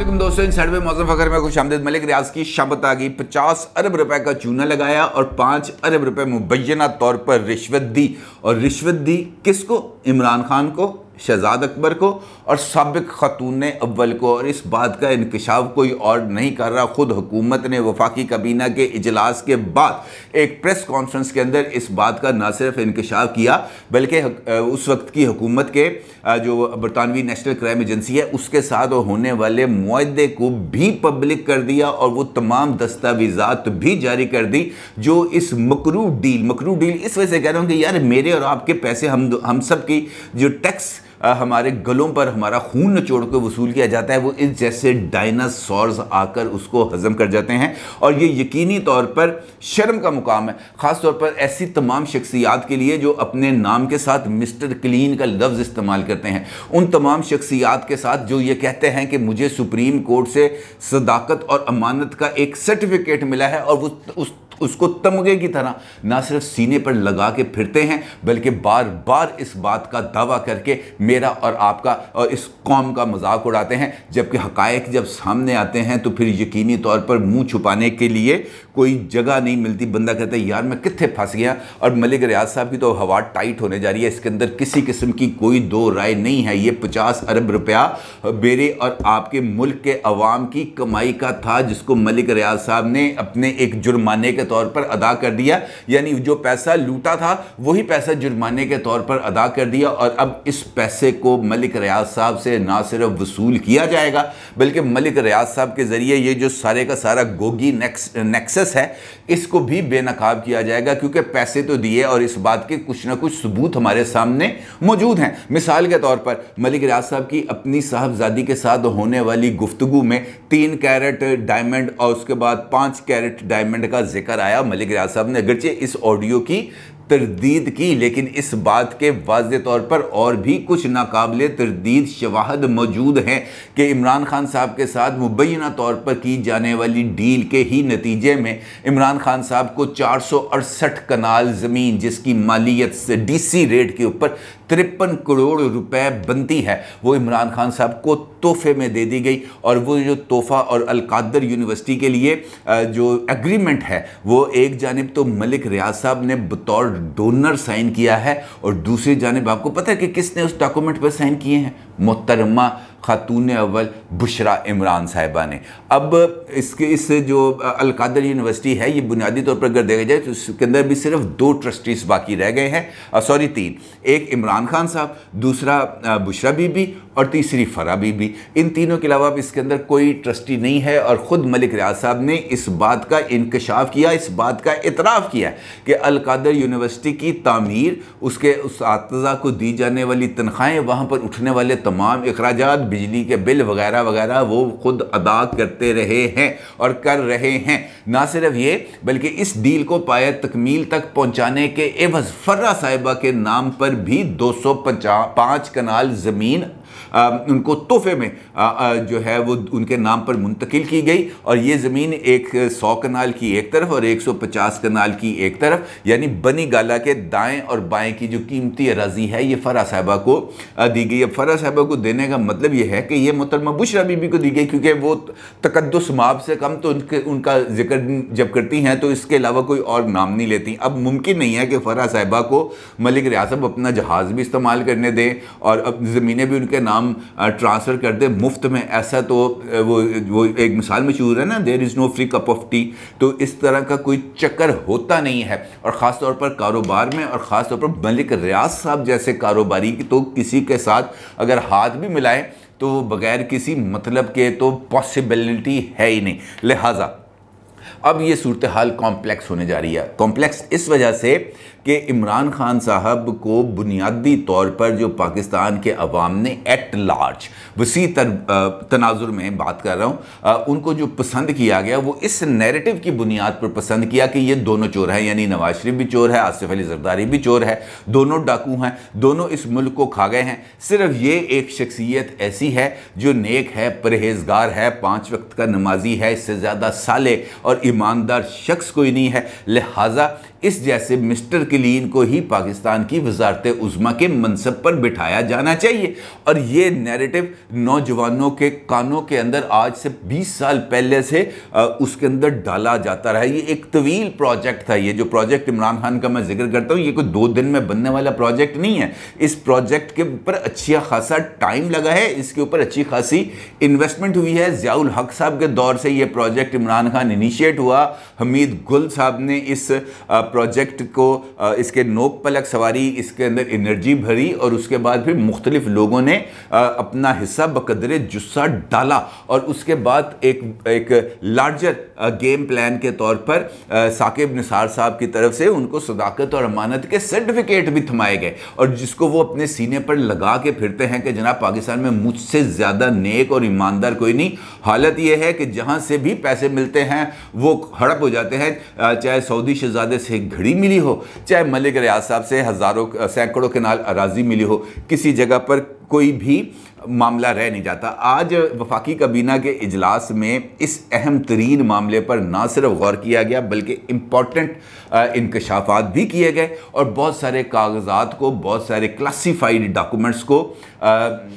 अस्सलाम दोस्तों, इन साइड में मौसम फकर में खुशामदीद। मलिक रियाज की शामत आ गई। 50 अरब रुपए का चूना लगाया और 5 अरब रुपए मुबैना तौर पर रिश्वत दी। और रिश्वत दी किसको? इमरान खान को, शहजाद अकबर को और साबिक खातून अव्वल को। और इस बात का इंकशाफ कोई और नहीं कर रहा, खुद हुकूमत ने वफाकी काबीना के इजलास के बाद एक प्रेस कॉन्फ्रेंस के अंदर इस बात का न सिर्फ इंकशाफ किया बल्कि उस वक्त की हुकूमत के जो बरतानवी नेशनल क्राइम एजेंसी है उसके साथ होने वाले मुआहदे को भी पब्लिक कर दिया और वो तमाम दस्तावेजात भी जारी कर दी जो इस मकरू डील इस वजह से कह रहा हूँ कि यार मेरे और आपके पैसे हम सब की जो टैक्स हमारे गलों पर हमारा खून निचोड़ कर वसूल किया जाता है, वो इस जैसे डायनासोर्स आकर उसको हजम कर जाते हैं। और ये यकीनी तौर पर शर्म का मुकाम है, ख़ास तौर पर ऐसी तमाम शख्सियात के लिए जो अपने नाम के साथ मिस्टर क्लीन का लफ्ज़ इस्तेमाल करते हैं। उन तमाम शख्सियात के साथ जो ये कहते हैं कि मुझे सुप्रीम कोर्ट से सदाकत और अमानत का एक सर्टिफिकेट मिला है और वो उसको तमगे की तरह ना सिर्फ सीने पर लगा के फिरते हैं बल्कि बार बार इस बात का दावा करके मेरा और आपका और इस कौम का मजाक उड़ाते हैं। जबकि हकायक जब सामने आते हैं तो फिर यकीनी तौर पर मुंह छुपाने के लिए कोई जगह नहीं मिलती। बंदा कहता है यार मैं कित्थे फंस गया। और मलिक रियाज साहब की तो हवा टाइट होने जा रही है, इसके अंदर किसी किस्म की कोई दो राय नहीं है। ये 50 अरब रुपया मेरे और आपके मुल्क के अवाम की कमाई का था जिसको मलिक रियाज साहब ने अपने एक जुर्माने के तौर पर अदा कर दिया। यानी जो पैसा लूटा था वही पैसा जुर्माने के तौर पर अदा कर दिया। और अब इस पैसे को मलिक रियाज साहब से ना सिर्फ वसूल किया जाएगा बल्कि मलिक रियाज साहब के जरिए ये जो सारे का सारा गोगी नेक्सस है इसको भी बेनकाब किया जाएगा, क्योंकि पैसे तो दिए और इस बात के कुछ ना कुछ सबूत हमारे सामने मौजूद हैं। मिसाल के तौर पर मलिक रियाज साहब की अपनी साहबजादी के साथ होने वाली गुफ्तगू में 3 कैरेट डायमंड और उसके बाद 5 कैरेट डायमंड का जिक्र आया। मलिक रियाज साहब ने अगरचे इस ऑडियो की तरदीद की लेकिन इस बात के वाज़े तौर पर और भी कुछ नाकाबिले तरदीद शवाहद मौजूद हैं कि इमरान खान साहब के साथ मुबैना तौर पर की जाने वाली डील के ही नतीजे में इमरान खान साहब को 468 कनाल ज़मीन जिसकी मालियत से डीसी रेट के ऊपर 53 करोड़ रुपए बनती है वो इमरान खान साहब को तोहफे में दे दी गई। और वो जो तोहफा और अलकादर यूनिवर्सिटी के लिए जो एग्रीमेंट है वो एक जानिब तो मलिक रियाज साहब ने बतौर डोनर साइन किया है और दूसरी जानिब आपको पता है कि किसने उस डॉक्यूमेंट पर साइन किए हैं? मोहतरमा खातून अव्वल बुशरा इमरान साहिबा ने। अब इस जो अलकादर यूनिवर्सिटी है ये बुनियादी तौर पर अगर देखा जाए तो इसके अंदर भी सिर्फ 2 ट्रस्टीज बाकी रह गए हैं, सॉरी 3, एक इमरान खान साहब, दूसरा बुशरा बीबी और तीसरी फरा बीबी। इन तीनों के अलावा इसके अंदर कोई ट्रस्टी नहीं है। और ख़ुद मलिक रियाज साहब ने इस बात का इंकशाफ किया, इस बात का इतराफ़ किया कि अलकादर यूनिवर्सिटी की तामीर, उसके उस्ताज़ा को दी जाने वाली तनख्वाहें, वहाँ पर उठने वाले तमाम अखराजात, बिजली के बिल वगैरह वगैरह वो खुद अदा करते रहे हैं और कर रहे हैं। ना सिर्फ ये बल्कि इस डील को पाया तकमील तक पहुंचाने के एवज फर्रा साहिबा के नाम पर भी 205 कनाल ज़मीन उनको तोहफे में जो है वो उनके नाम पर मुंतकिल की गई। और ये ज़मीन 100 कनाल की एक तरफ और 150 कनाल की एक तरफ, यानी बनी गाला के दाएं और बाएं की जो कीमती अराजी है ये फरा साहिबा को दी गई। अब फरा साहिबा को देने का मतलब ये है कि ये मोहतरमा बुशरा बीबी को दी गई, क्योंकि वो तकद्दुस माब से कम तो उनका जिक्र जब करती हैं तो इसके अलावा कोई और नाम नहीं लेती। अब मुमकिन नहीं है कि फरा साहिबा को मलिक रियाज साहब अपना जहाज़ भी इस्तेमाल करने दें और अब ज़मीनें भी उनके नाम ट्रांसफ़र कर दे मुफ्त में। ऐसा तो वो एक मिसाल मशहूर है ना, there is no free cup of tea. तो इस तरह का कोई चक्कर होता नहीं है। और ख़ास तौर पर कारोबार में और ख़ास तौर पर मलिक रियाज साहब जैसे कारोबारी की तो किसी के साथ अगर हाथ भी मिलाएं तो बगैर किसी मतलब के तो पॉसिबिलिटी है ही नहीं। लिहाजा अब ये सूरत हाल कॉम्प्लेक्स होने जा रही है। कॉम्प्लेक्स इस वजह से कि इमरान खान साहब को बुनियादी तौर पर जो पाकिस्तान के अवाम ने एट लार्ज वसी तनाजुर में बात कर रहा हूँ, उनको जो पसंद किया गया वो इस नैरेटिव की बुनियाद पर पसंद किया कि ये दोनों चोर हैं, यानी नवाज शरीफ भी चोर है, आसिफ अली जरदारी भी चोर है, दोनों डाकू हैं, दोनों इस मुल्क को खा गए हैं। सिर्फ ये एक शख्सियत ऐसी है जो नेक है, परहेजगार है, 5 वक्त का नमाजी है, इससे ज़्यादा साले और ईमानदार शख्स कोई नहीं है। लिहाजा इस जैसे मिस्टर क्लीन को ही पाकिस्तान की वजारत उज़्मा के मनसब पर बिठाया जाना चाहिए। और ये नैरेटिव नौजवानों के कानों के अंदर आज से 20 साल पहले से उसके अंदर डाला जाता रहा। ये एक तवील प्रोजेक्ट था। ये जो प्रोजेक्ट इमरान खान का मैं जिक्र करता हूँ, ये कोई 2 दिन में बनने वाला प्रोजेक्ट नहीं है। इस प्रोजेक्ट के ऊपर अच्छा खासा टाइम लगा है, इसके ऊपर अच्छी खासी इन्वेस्टमेंट हुई है। ज़ियाउल हक साहब के दौर से ये प्रोजेक्ट इमरान खान इनिशिएट हुआ। हमीद गुल साहब ने इस प्रोजेक्ट को इसके नोक पलक सवारी, इसके अंदर एनर्जी भरी और उसके बाद फिर मुख्तलिफ लोगों ने अपना हिस्सा बकदरे जुस्सा डाला और उसके बाद एक लार्जर गेम प्लान के तौर पर साकिब निसार साहब की तरफ से उनको सदाकत और अमानत के सर्टिफिकेट भी थमाए गए और जिसको वो अपने सीने पर लगा के फिरते हैं कि जनाब पाकिस्तान में मुझसे ज़्यादा नेक और ईमानदार कोई नहीं। हालत यह है कि जहाँ से भी पैसे मिलते हैं वो हड़प हो जाते हैं, चाहे सऊदी शहजादे से घड़ी मिली हो, चाहे मलिक रियाज साहब से हज़ारों सैकड़ों कनाल अराजी मिली हो, किसी जगह पर कोई भी मामला रह नहीं जाता। आज वफाकी काबीना के इजलास में इस अहम तरीन मामले पर ना सिर्फ गौर किया गया बल्कि इम्पॉर्टेंट इंकशाफात भी किए गए और बहुत सारे कागजात को, बहुत सारे क्लासीफाइड डॉक्यूमेंट्स को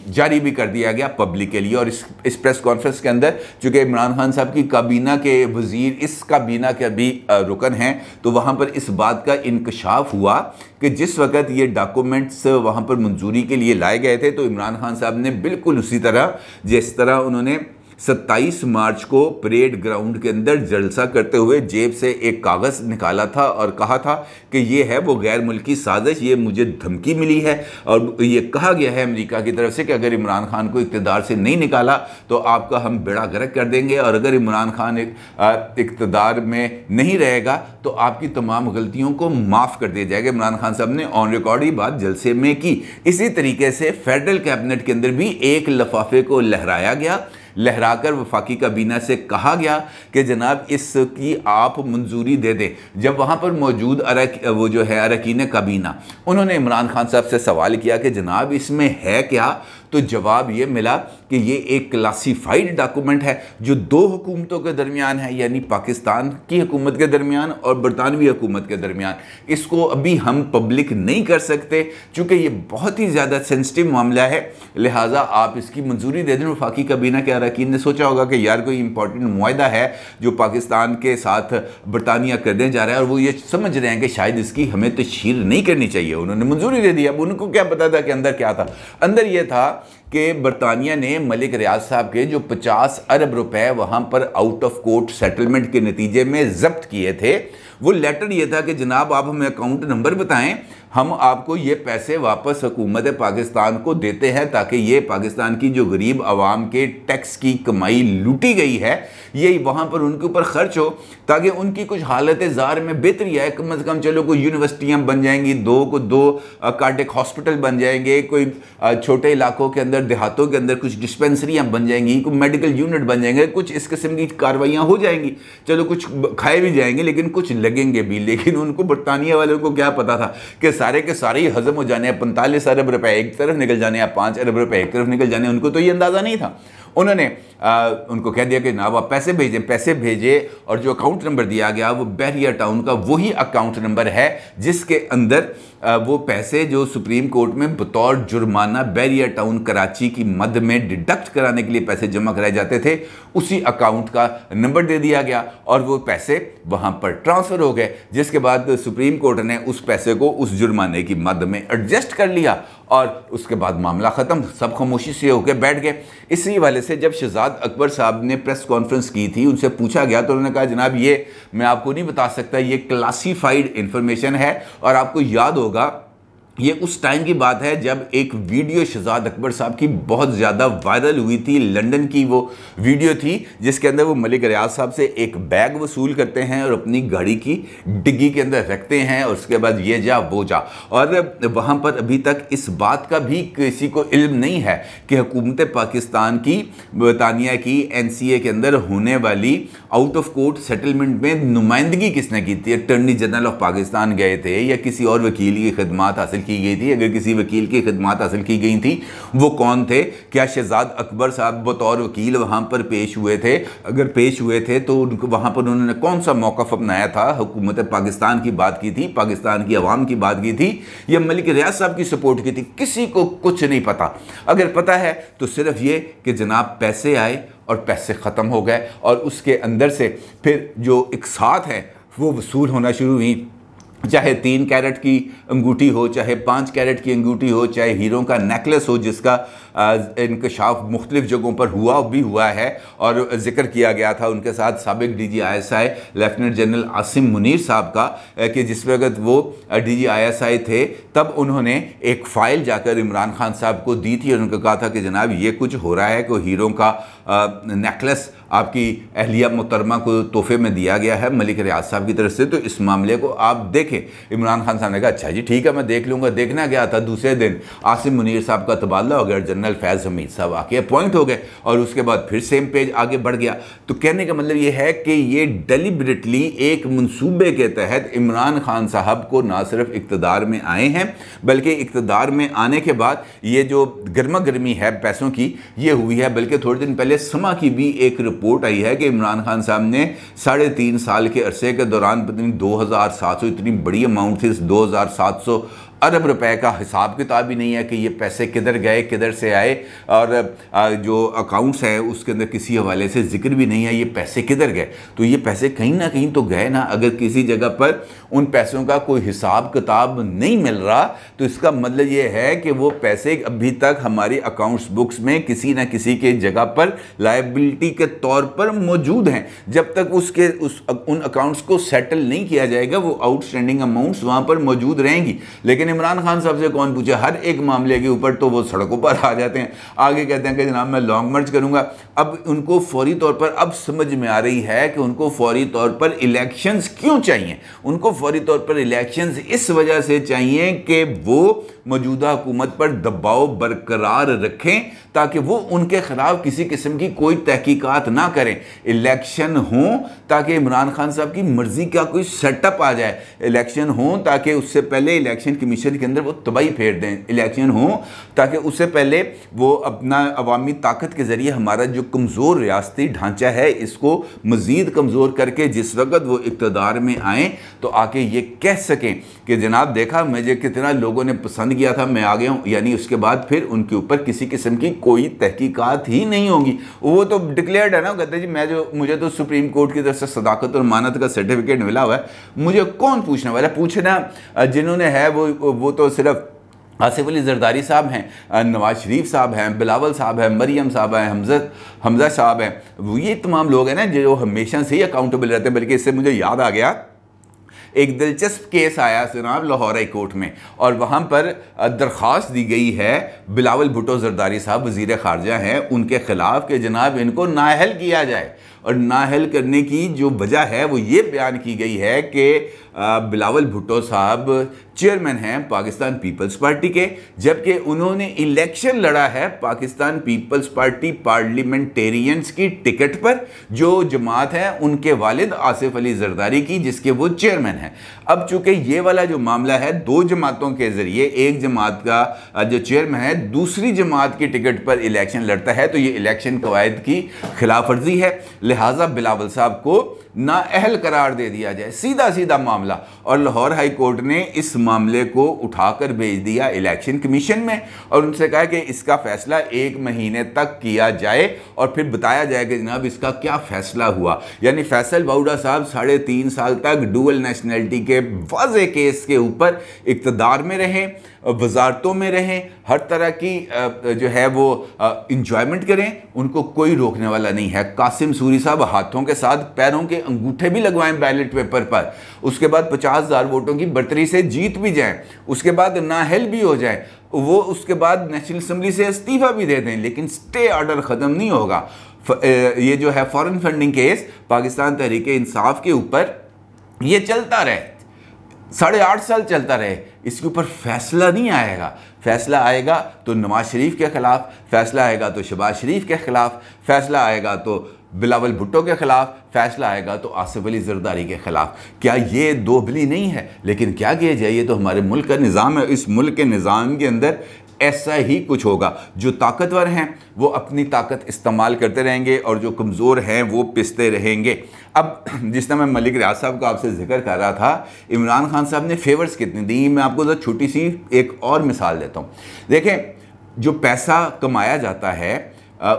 जारी भी कर दिया गया पब्लिक के लिए। और इस प्रेस कॉन्फ्रेंस के अंदर चूँकि इमरान खान साहब की काबीना के वज़ीर इस काबीना के भी रुकन हैं, तो वहाँ पर इस बात का इंकशाफ हुआ कि जिस वक़्त ये डॉक्यूमेंट्स वहाँ पर मंजूरी के लिए लाए गए थे तो इमरान खान साहब ने बिल्कुल उसी तरह जिस तरह उन्होंने 27 मार्च को परेड ग्राउंड के अंदर जलसा करते हुए जेब से एक कागज़ निकाला था और कहा था कि ये है वो गैर मुल्की साजिश, ये मुझे धमकी मिली है और ये कहा गया है अमेरिका की तरफ से कि अगर इमरान खान को इक़्तिदार से नहीं निकाला तो आपका हम बेड़ा गर्क कर देंगे और अगर इमरान खान इक़्तिदार में नहीं रहेगा तो आपकी तमाम गलतियों को माफ़ कर दिया जाएगा। इमरान खान साहब ने ऑन रिकॉर्ड ही बात जलसे में की। इसी तरीके से फेडरल कैबिनेट के अंदर भी एक लिफाफे को लहराया गया, लहराकर वफाकी काबीना से कहा गया कि जनाब इसकी आप मंजूरी दे दें। जब वहाँ पर मौजूद वो जो है अरकान काबीना, उन्होंने इमरान खान साहब से सवाल किया कि जनाब इसमें है क्या, तो जवाब ये मिला कि ये एक क्लासीफाइड डॉक्यूमेंट है जो 2 हुकूमतों के दरमियान है, यानी पाकिस्तान की हुकूमत के दरमियान और बरतानवी हुकूमत के दरमियान। इसको अभी हम पब्लिक नहीं कर सकते चूँकि ये बहुत ही ज़्यादा सेंसिटिव मामला है, लिहाजा आप इसकी मंजूरी दे दें। वफाकी काबीना के अरकान ने सोचा होगा कि यार कोई इंपॉर्टेंट मुआहदा है जो पाकिस्तान के साथ बरतानिया करने जा रहा है और वो ये समझ रहे हैं कि शायद इसकी हमें तशहीर नहीं करनी चाहिए। उन्होंने मंजूरी दे दी। अब उनको क्या पता था कि अंदर क्या था। अंदर यह था कि बरतानिया ने मलिक रियाज साहब के जो 50 अरब रुपए वहाँ पर आउट ऑफ कोर्ट सेटलमेंट के नतीजे में जब्त किए थे, वो लेटर ये था कि जनाब आप हमें अकाउंट नंबर बताएं, हम आपको ये पैसे वापस हुकूमत पाकिस्तान को देते हैं ताकि ये पाकिस्तान की जो गरीब आवाम के टैक्स की कमाई लूटी गई है ये वहाँ पर उनके ऊपर खर्च हो ताकि उनकी कुछ हालत ज़ार में बेहतरी आए। कम से कम चलो कोई यूनिवर्सिटियाँ बन जाएंगी, 2 को 2 कार्डियक हॉस्पिटल बन जाएंगे, कोई छोटे इलाकों के अंदर देहातों के अंदर कुछ डिस्पेंसरियाँ बन जाएंगी, कोई मेडिकल यूनिट बन जाएंगे, कुछ इस किस्म की कार्रवाइयाँ हो जाएंगी। चलो कुछ खाए भी जाएंगे लेकिन कुछ लगेंगे भी। लेकिन उनको बरतानिया वालों को क्या पता था कि सारे के सारे ही हजम हो जाने, 45 अरब रुपए एक तरफ निकल जाने या 5 अरब रुपए एक तरफ निकल जाने। उनको तो ये अंदाज़ा नहीं था। उन्होंने उनको कह दिया कि ना आप पैसे भेजें और जो अकाउंट नंबर दिया गया वो बहरिया टाउन का वही अकाउंट नंबर है जिसके अंदर वो पैसे जो सुप्रीम कोर्ट में बतौर जुर्माना बहरिया टाउन कराची की मद में डिडक्ट कराने के लिए पैसे जमा कराए जाते थे, उसी अकाउंट का नंबर दे दिया गया और वो पैसे वहाँ पर ट्रांसफ़र हो गए। जिसके बाद सुप्रीम कोर्ट ने उस पैसे को उस जुर्माने की मद में एडजस्ट कर लिया और उसके बाद मामला ख़त्म, सब खामोशी से होकर बैठ गए। इसी वाले से जब शहजाद अकबर साहब ने प्रेस कॉन्फ्रेंस की थी, उनसे पूछा गया तो उन्होंने कहा जनाब ये मैं आपको नहीं बता सकता, ये क्लासीफाइड इंफॉर्मेशन है। और आपको याद होगा ये उस टाइम की बात है जब एक वीडियो शहजाद अकबर साहब की बहुत ज़्यादा वायरल हुई थी। लंदन की वो वीडियो थी जिसके अंदर वो मलिक रियाज साहब से एक बैग वसूल करते हैं और अपनी गाड़ी की डिग्गी के अंदर रखते हैं और उसके बाद ये जा वो जा। और वहाँ पर अभी तक इस बात का भी किसी को इल्म नहीं है कि हुकूमत पाकिस्तान की बरतानिया की NCA के अंदर होने वाली आउट ऑफ कोर्ट सेटलमेंट में नुमाइंदगी किसने की थी? अटॉर्नी जनरल ऑफ पाकिस्तान गए थे या किसी और वकील की खिदमत हासिल की गई थी? अगर किसी वकील की खिदमत हासिल की गई थी, वो कौन थे? क्या शहजाद अकबर साहब बतौर वकील वहाँ पर पेश हुए थे? अगर पेश हुए थे तो उनको वहाँ पर उन्होंने कौन सा मौक़िफ़ अपनाया था? हुकूमत पाकिस्तान की बात की थी, पाकिस्तान की आवाम की बात की थी, या मलिक रियाज साहब की सपोर्ट की थी? किसी को कुछ नहीं पता। अगर पता है तो सिर्फ ये कि जनाब पैसे आए और पैसे ख़त्म हो गए, और उसके अंदर से फिर जो इकसात है वो वसूल होना शुरू हुई। चाहे 3 कैरेट की अंगूठी हो, चाहे 5 कैरेट की अंगूठी हो, चाहे हीरों का नेकलेस हो जिसका इंकशाफ मुख्तलिफ जगहों पर हुआ है, और जिक्र किया गया था उनके साथ साबिक DGISI lieutenant general Asim Munir साहब का, कि जिस वक्त वो DGISI थे तब उन्होंने एक फ़ाइल जाकर इमरान खान साहब को दी थी और उनको कहा था कि जनाब ये कुछ हो रहा है कि हीरों का नेकलेस आपकी अहलिया मुहतरमा को तोहफे में दिया गया है मलिक रियाज साहब की तरफ से, तो इस मामले को आप देखें। इमरान खान साहब ने कहा अच्छा जी ठीक है मैं देख लूँगा। देखना गया था, दूसरे दिन आसिम मुनीर साहब का तबादला हो गया, जनरल फैज़ हमीद साहब आके अपॉइंट हो गए, और उसके बाद फिर सेम पेज आगे बढ़ गया। तो कहने का मतलब ये है कि ये डेलिबरेटली एक मंसूबे के तहत इमरान खान साहब को ना सिर्फ इक़्तिदार में आए हैं, बल्कि इक़्तिदार में आने के बाद ये जो गर्मा गर्मी है पैसों की ये हुई है। बल्कि थोड़े दिन पहले समा की भी एक रिपोर्ट आई है कि इमरान खान साहब ने 3.5 साल के अरसे के दौरान पता नहीं 2700, इतनी बड़ी अमाउंट थी, 2700 अरब रुपए का हिसाब किताब ही नहीं है कि ये पैसे किधर गए, किधर से आए, और जो अकाउंट्स है उसके अंदर किसी हवाले से जिक्र भी नहीं है ये पैसे किधर गए। तो ये पैसे कहीं ना कहीं तो गए ना। अगर किसी जगह पर उन पैसों का कोई हिसाब किताब नहीं मिल रहा तो इसका मतलब ये है कि वो पैसे अभी तक हमारी अकाउंट्स बुक्स में किसी न किसी के जगह पर लायबिलिटी के तौर पर मौजूद हैं। जब तक उन अकाउंट्स को सेटल नहीं किया जाएगा वो आउटस्टैंडिंग अमाउंट्स वहाँ पर मौजूद रहेंगी। लेकिन इमरान खान साहब से कौन पूछे? हर एक मामले के ऊपर तो वो सड़कों पर आ जाते हैं, आगे कहते हैं कि जनाब मैं लॉन्ग मार्च करूंगा। अब उनको फौरी तौर पर अब समझ में आ रही है कि उनको फौरी तौर पर इलेक्शंस क्यों चाहिए। उनको फौरी तौर पर इलेक्शंस इस वजह से चाहिए कि वो मौजूदा हुकूमत पर दबाव बरकरार रखें ताकि वो उनके खिलाफ किसी किस्म की कोई तहकीकात ना करें। इलेक्शन हो ताकि इमरान खान साहब की मर्जी का कोई सेटअप आ जाए। इलेक्शन हो ताकि उससे पहले इलेक्शन कमीशन के अंदर वो तबाही फेर दें। इलेक्शन हो ताकि उससे पहले वो अपना अवामी ताकत के ज़रिए हमारा जो कमज़ोर रियासती ढांचा है इसको मज़ीद कमज़ोर करके जिस वक्त वो इक़्तिदार में आएँ तो आके ये कह सकें कि जनाब देखा मुझे कितना लोगों ने पसंद किया था, मैं आ गया हूँ। यानी उसके बाद फिर उनके ऊपर किसी किस्म की कोई तहकीकात ही नहीं होगी। वो तो डिक्लेयर्ड है ना, कहते हैं जी मुझे तो सुप्रीम कोर्ट की तरफ से सदाकत और मानत का सर्टिफिकेट मिला हुआ है, मुझे कौन पूछने वाला। पूछना जिन्होंने है वो तो सिर्फ आसिफ अली जरदारी साहब हैं, नवाज शरीफ साहब हैं, बिलावल साहब हैं, मरियम साहब हैं, हमजा साहब हैं। ये तमाम लोग हैं ना जो हमेशा से ही अकाउंटेबल रहते हैं। बल्कि इससे मुझे याद आ गया एक दिलचस्प केस आया जनाब लाहौर हाई कोर्ट में, और वहाँ पर दरख्वास्त दी गई है बिलावल भुट्टो जरदारी साहब वज़ीर ख़ारजा हैं उनके ख़िलाफ़ कि जनाब इनको नाअहल किया जाए। और नाअहल करने की जो वजह है वो ये बयान की गई है कि बिलावल भुट्टो साहब चेयरमैन हैं पाकिस्तान पीपल्स पार्टी के, जबकि उन्होंने इलेक्शन लड़ा है पाकिस्तान पीपल्स पार्टी पार्लियामेंटेरियंस की टिकट पर, जो जमात है उनके वालिद आसिफ अली जरदारी की जिसके वो चेयरमैन हैं। अब चूंकि ये वाला जो मामला है दो जमातों के ज़रिए, एक जमात का जो चेयरमैन है दूसरी जमात की टिकट पर इलेक्शन लड़ता है, तो ये इलेक्शन कवायद की खिलाफ वर्जी है। लिहाजा बिलावल साहब को नाअहल करार दे दिया जाए, सीधा सीधा मामला। और लाहौर हाई कोर्ट ने इस मामले को उठाकर भेज दिया इलेक्शन कमीशन में और उनसे कहा कि इसका फैसला 1 महीने तक किया जाए और फिर बताया जाए कि जनाब इसका क्या फैसला हुआ। यानी फैसल बाउडा साहब 3.5 साल तक डुअल नेशनलिटी के वाज़े केस के ऊपर इक़्तिदार में रहें, वजारतों में रहें, हर तरह की जो है वो इंजॉयमेंट करें, उनको कोई रोकने वाला नहीं है। कासिम सूरी साहब हाथों के साथ पैरों के अंगूठे भी लगवाएं बैलेट पेपर पर, उसके बाद 50,000 वोटों की बढ़तरी से जीत भी जाएं, उसके बाद नाअहल भी हो जाए, वो उसके बाद नेशनल असम्बली से इस्तीफा भी दे दें, लेकिन स्टे ऑर्डर ख़त्म नहीं होगा। ये जो है foreign funding case Pakistan Tehreek Insaf के ऊपर ये चलता रहे, 8.5 साल चलता रहे, इसके ऊपर फैसला नहीं आएगा। फैसला आएगा तो नवाज शरीफ के ख़िलाफ़, फैसला आएगा तो शहबाज शरीफ के ख़िलाफ़, फैसला आएगा तो बिलावल भुट्टो के खिलाफ, फैसला आएगा तो आसिफ अली जरदारी के खिलाफ। क्या ये दो बिली नहीं है? लेकिन क्या किया जाए, ये तो हमारे मुल्क का निज़ाम है। इस मुल्क के निज़ाम के अंदर ऐसा ही कुछ होगा। जो ताकतवर हैं वो अपनी ताकत इस्तेमाल करते रहेंगे और जो कमज़ोर हैं वो पिसते रहेंगे। अब जिस तरह मैं मलिक रियाज साहब का आपसे जिक्र कर रहा था, इमरान खान साहब ने फेवर्स कितने दी, मैं आपको तो छोटी सी एक और मिसाल देता हूँ। देखें, जो पैसा कमाया जाता है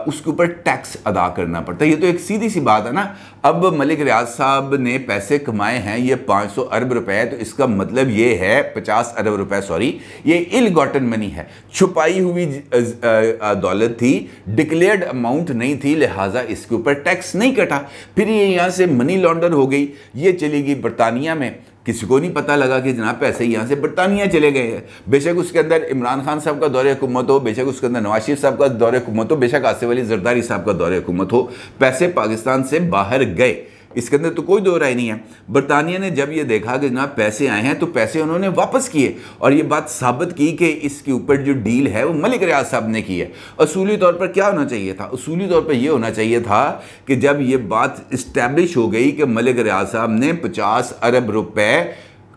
उसके ऊपर टैक्स अदा करना पड़ता है। ये तो एक सीधी सी बात है ना। अब मलिक रियाज साहब ने पैसे कमाए हैं ये 500 अरब रुपए, तो इसका मतलब ये है 50 अरब रुपए, सॉरी, ये इल गॉटन मनी है, छुपाई हुई दौलत थी, डिक्लेयर्ड अमाउंट नहीं थी, लिहाजा इसके ऊपर टैक्स नहीं कटा। फिर ये यहाँ से मनी लॉन्डर हो गई, ये चली गई बरतानिया में, किसी को नहीं पता लगा कि जनाब पैसे यहाँ से बरतानिया चले गए हैं। बेशक उसके अंदर इमरान खान साहब का दौरे हुकूमत हो, बेशक उसके अंदर नवाज शरीफ साहब का दौरे हुकूमत हो, बेशक आसिफ अली जरदारी साहब का दौरे हुकूमत हो, पैसे पाकिस्तान से बाहर गए, इसके अंदर तो कोई दो राय नहीं है। बरतानिया ने जब ये देखा कि जनाब पैसे आए हैं तो पैसे उन्होंने वापस किए और ये बात साबित की कि इसके ऊपर जो डील है वो मलिक रियाज साहब ने की है। असूली तौर पर क्या होना चाहिए था? असूली तौर पर यह होना चाहिए था कि जब ये बात इस्टेब्लिश हो गई कि मलिक रियाज साहब ने 50 अरब रुपए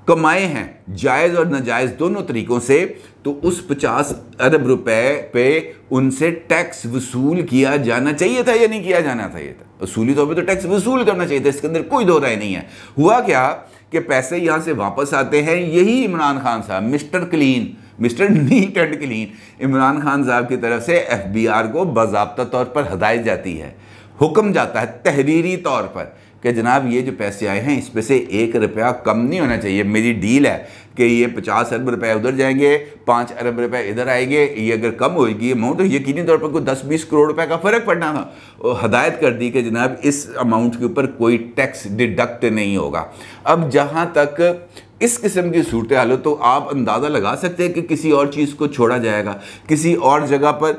कमाए हैं जायज़ और नाजायज़ दोनों तरीक़ों से, तो उस 50 अरब रुपए पे उनसे टैक्स वसूल किया जाना चाहिए था या नहीं किया जाना चाहिए था? असूली तौर पे तो टैक्स वसूल करना चाहिए था, इसके अंदर कोई दो राय नहीं है। हुआ क्या कि पैसे यहाँ से वापस आते हैं, यही इमरान खान साहब mister clean, mister neat and clean, Imran Khan साहब की तरफ से FBR को बाज़ाब्ता तौर पर हदायत जाती है, हुक्म जाता है तहरीरी तौर पर कि जनाब ये जो पैसे आए हैं इस पे से 1 रुपया कम नहीं होना चाहिए। मेरी डील है कि ये 50 अरब रुपए उधर जाएंगे, 5 अरब रुपए इधर आएंगे, ये अगर कम होगी अमाउंट तो यकीनी तौर पर कोई 10-20 करोड़ रुपए का फ़र्क पड़ना था। और हदायत कर दी कि जनाब इस अमाउंट के ऊपर कोई टैक्स डिडक्ट नहीं होगा। अब जहाँ तक इस किस्म की सूरत हाल हो तो आप अंदाज़ा लगा सकते हैं कि किसी और चीज़ को छोड़ा जाएगा, किसी और जगह पर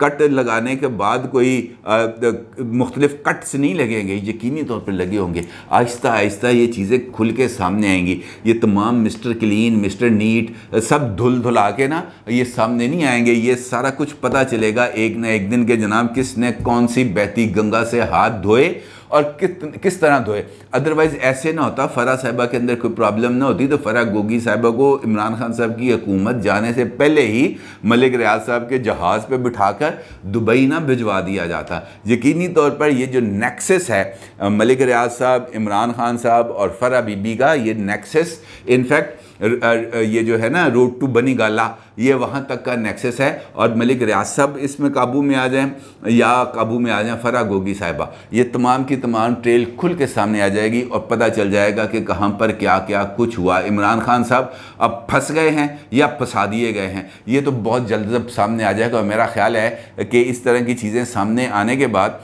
कट लगाने के बाद कोई मुख्तलिफ कट्स नहीं लगेंगे, यकीनी तौर पर लगे होंगे। आहिस्ता आहिस्ता ये चीज़ें खुल के सामने आएंगी। ये तमाम मिस्टर क्लीन, मिस्टर नीट सब धुल धुला के ना ये सामने नहीं आएंगे। ये सारा कुछ पता चलेगा एक न एक दिन के जनाब किसने कौन सी बहती गंगा से हाथ धोए और किस तरह धोए। अदरवाइज़ ऐसे ना होता, फ़रा साहिबा के अंदर कोई प्रॉब्लम ना होती तो फ़रा गोगी साहिबा को इमरान खान साहब की हुकूमत जाने से पहले ही मलिक रियाज साहब के जहाज़ पे बिठाकर दुबई ना भिजवा दिया जाता। यकीनी तौर पर ये जो नेक्सस है मलिक रियाज साहब, इमरान खान साहब और फ़रा बीबी का, ये नेक्सस इनफैक्ट ये जो है ना रोड टू बनी गाला, ये वहाँ तक का नेक्सस है। और मलिक रियाज साहब इसमें काबू में आ जाएं या काबू में आ जाएं फ़रा गोगी साहिबा, ये तमाम की तमाम ट्रेल खुल के सामने आ जाएगी और पता चल जाएगा कि कहाँ पर क्या क्या कुछ हुआ। इमरान खान साहब अब फंस गए हैं या फंसा दिए गए हैं, ये तो बहुत जल्द सामने आ जाएगा। और मेरा ख्याल है कि इस तरह की चीज़ें सामने आने के बाद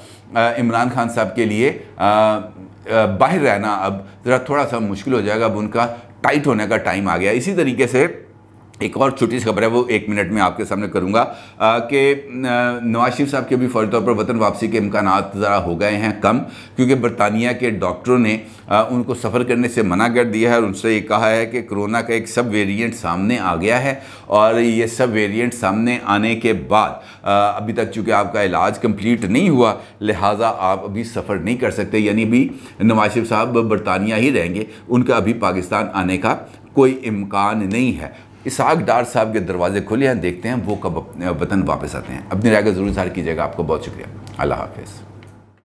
इमरान खान साहब के लिए बाहर रहना अब ज़रा थोड़ा सा मुश्किल हो जाएगा। अब उनका टाइट होने का टाइम आ गया। इसी तरीके से एक और छोटी सी खबर है, वो 1 मिनट में आपके सामने करूंगा कि नवाज शरीफ साहब के भी फौरी तौर पर वतन वापसी के इम्कानात ज़रा हो गए हैं कम, क्योंकि बरतानिया के डॉक्टरों ने उनको सफ़र करने से मना कर दिया है और उनसे ये कहा है कि कोरोना का एक सब वेरिएंट सामने आ गया है और ये सब वेरिएंट सामने आने के बाद अभी तक चूँकि आपका इलाज कंप्लीट नहीं हुआ, लिहाजा आप अभी सफ़र नहीं कर सकते, यानी भी नवाज शरीफ साहब बरतानिया ही रहेंगे, उनका अभी पाकिस्तान आने का कोई इम्कान नहीं है। इसहाक डार साहब के दरवाजे खुले हैं, देखते हैं वो कब वतन वापस आते हैं। अपनी राय का ज़रूर इज़हार कीजिएगा। आपको बहुत शुक्रिया। अल्लाह हाफ़िज़।